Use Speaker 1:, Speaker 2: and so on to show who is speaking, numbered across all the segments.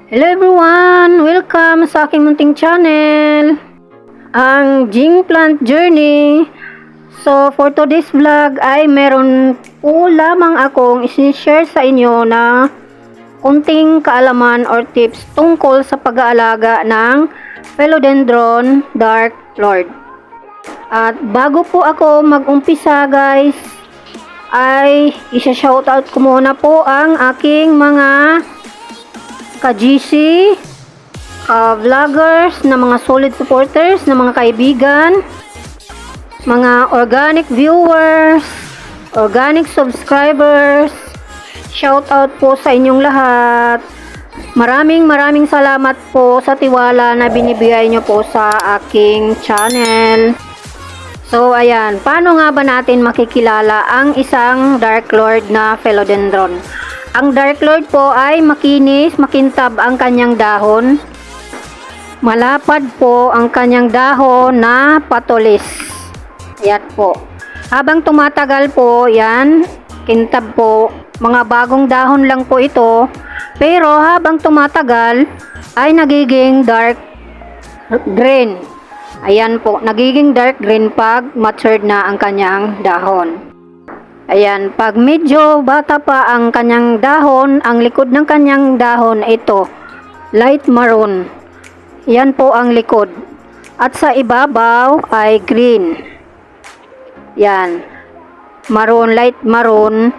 Speaker 1: Hello everyone! Welcome sa aking munting channel, ang Jing Plant Journey. So for today's vlog ay meron po lamang akong isi-share sa inyo na kunting kaalaman or tips tungkol sa pag-aalaga ng Philodendron Dark Lord. At bago po ako mag-umpisa guys, ay isa-shoutout ko muna po ang aking mga ka-GC, vloggers, na mga solid supporters, na mga kaibigan, mga organic viewers, organic subscribers. Shout out po sa inyong lahat. Maraming salamat po sa tiwala na binibigay nyo po sa aking channel. So ayan, paano nga ba natin makikilala ang isang Dark Lord na Philodendron? Ang Dark Lord po ay makinis, makintab ang kanyang dahon. Malapad po ang kanyang dahon na patulis. Yan po. Habang tumatagal po, yan, kintab po. Mga bagong dahon lang po ito. Pero habang tumatagal, ay nagiging dark green. Ayan po, nagiging dark green pag matured na ang kanyang dahon. Ayan, pag medyo bata pa ang kanyang dahon, ang likod ng kanyang dahon ito, light maroon. Yan po ang likod. At sa ibabaw ay green. Yan, maroon, light maroon.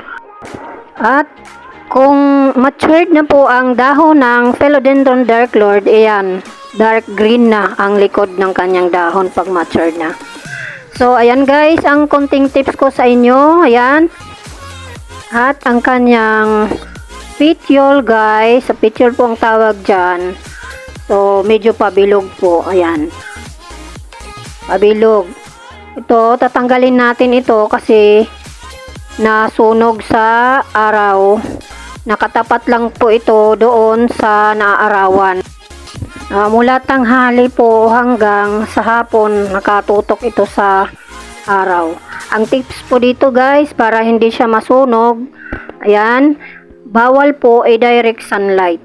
Speaker 1: At kung matured na po ang dahon ng Philodendron Dark Lord, ayan, dark green na ang likod ng kanyang dahon pag matured na. So, ayan guys, ang konting tips ko sa inyo, ayan. At ang kanyang petiole guys, sa petiole po ang tawag dyan. So, medyo pabilog po, ayan. Pabilog. Ito, tatanggalin natin ito kasi nasunog sa araw. Nakatapat lang po ito doon sa naaarawan. Mula tanghali po hanggang sa hapon nakatutok ito sa araw. Ang tips po dito guys, para hindi siya masunog, ayan, bawal po ay direct sunlight.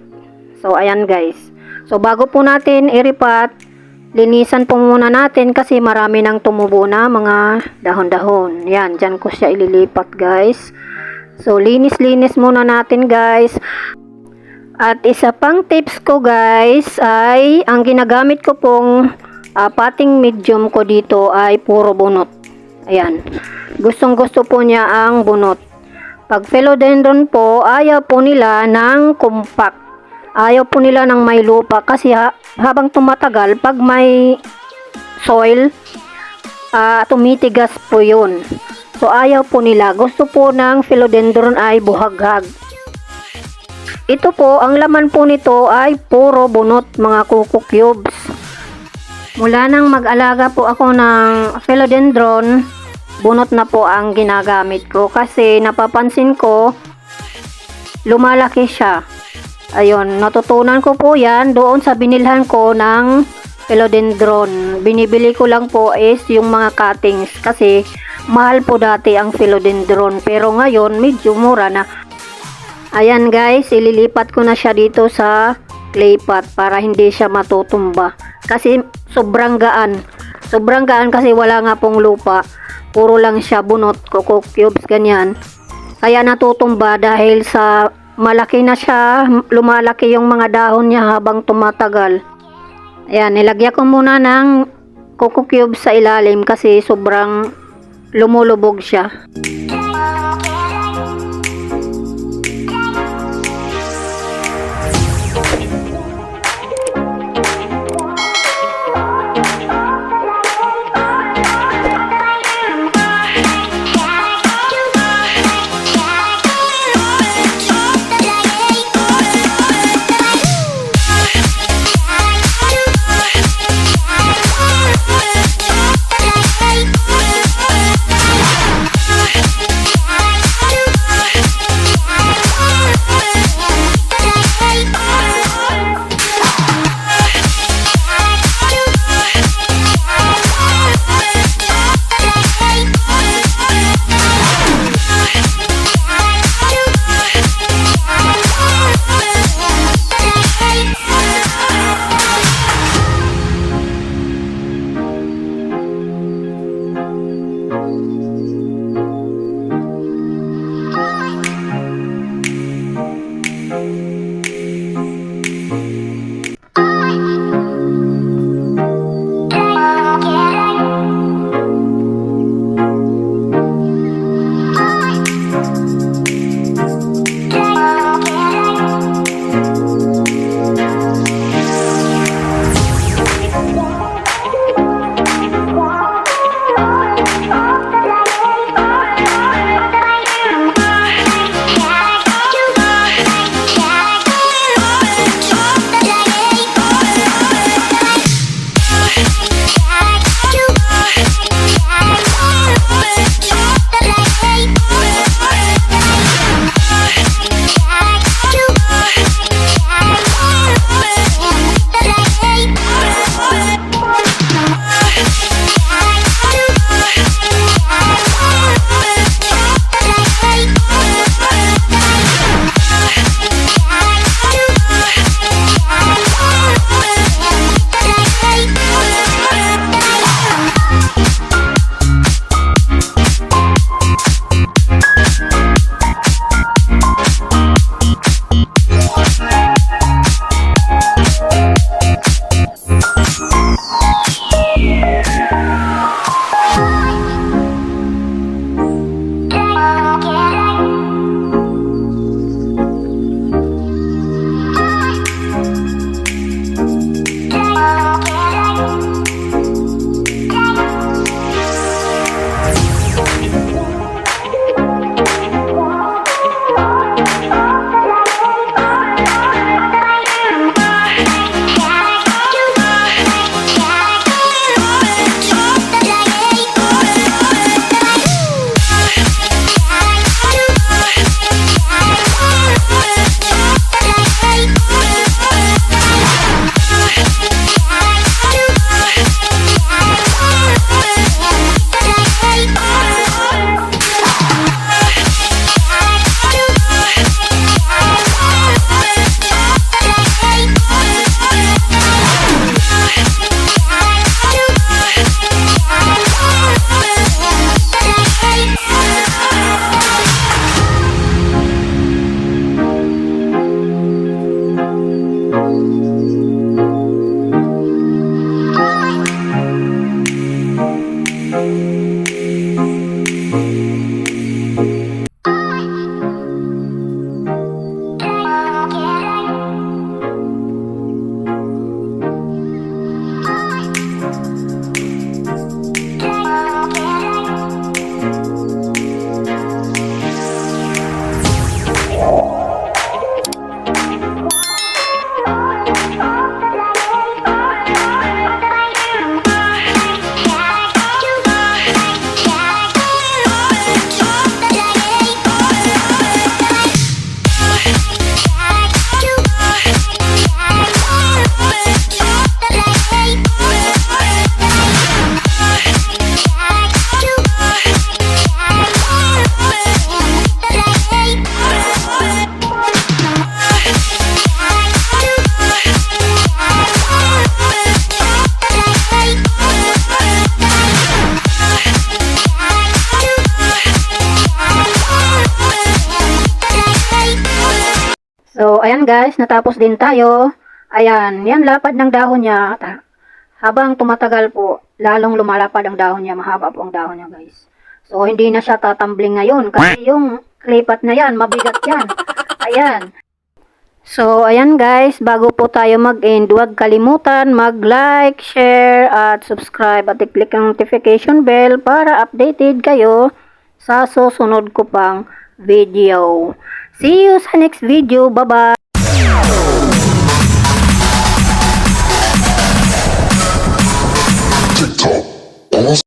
Speaker 1: So ayan guys. So bago po natin iripat, linisan po muna natin kasi marami nang tumubo na mga dahon-dahon. Yan, dyan ko siya ililipat guys. So linis-linis muna natin guys. At isa pang tips ko guys ay ang ginagamit ko pong potting medium ko dito ay puro bunot. Ayan. Gustong gusto po niya ang bunot. Pag Philodendron po, ayaw po nila ng compact. Ayaw po nila ng may lupa kasi habang tumatagal, pag may soil, tumitigas po yun. So ayaw po nila. Gusto po ng Philodendron ay buhaghag. Ito po, ang laman po nito ay puro bunot, mga coco cubes. Mula nang mag-alaga po ako ng Philodendron, bunot na po ang ginagamit ko kasi napapansin ko lumalaki siya. Ayun, natutunan ko po yan doon sa binilhan ko ng Philodendron. Binibili ko lang po is yung mga cuttings kasi mahal po dati ang Philodendron pero ngayon medyo mura na. Ayan guys, ililipat ko na siya dito sa clay pot para hindi siya matutumba. Kasi sobrang gaan. Sobrang gaan kasi wala nga pong lupa. Puro lang siya bunot, coco cubes, ganyan. Kaya natutumba dahil sa malaki na siya, lumalaki yung mga dahon niya habang tumatagal. Ayan, nilagyan ko muna ng coco cubes sa ilalim kasi sobrang lumulubog siya. So, ayan guys, natapos din tayo. Ayan, yan lapad ng dahon niya. Habang tumatagal po, lalong lumalapad ang dahon niya. Mahaba po ang dahon niya guys. So, hindi na siya tatambling ngayon kasi yung lipat na yan, mabigat yan. Ayan. So, ayan guys, bago po tayo mag-end, huwag kalimutan mag-like, share, at subscribe at i-click ang notification bell para updated kayo sa susunod ko pang video. See you sa next video. Bye-bye!